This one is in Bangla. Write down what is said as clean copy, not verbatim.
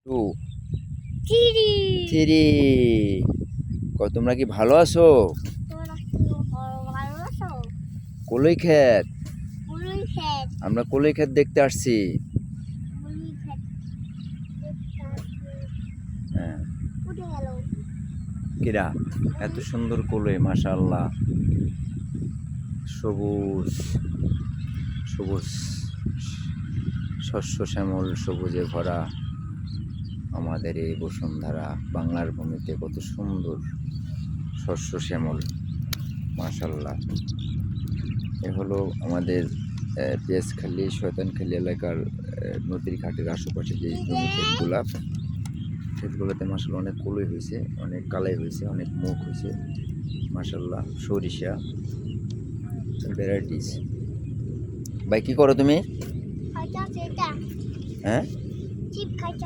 Two চিড়ি three. তোমরা কি ভালো আছো? তোমরা কি ভালো আছো? কলই ক্ষেত, পুরুই খেত আমরা কলই ক্ষেত দেখতে আসছি। পুরুই খেত দেখতে আসছি। হ্যাঁ, উঠে গেল কিরা এত সুন্দর কলই, মাশাআল্লাহ। সবুজ সবুজ শস্য শ্যামল সবুজে ভরা আমাদের এই বসুন্ধরা বাংলার ভূমিতে কত সুন্দর শস্য শ্যামল, মাশাআল্লাহ। এ হলো আমাদের পেঁয়াজখালী শয়তানখালী এলাকার নদীর ঘাটের আশেপাশে যে জমি ক্ষেতগুলোতে মাশাআল্লাহ অনেক কলই হয়েছে, অনেক কালাই হয়েছে, অনেক মুখ হয়েছে, মাশাআল্লাহ। সরিষা ভ্যারাইটিস। ভাই কি করো তুমি? খাইতে আছে এটা হ্যাঁ, চিপ খাইতে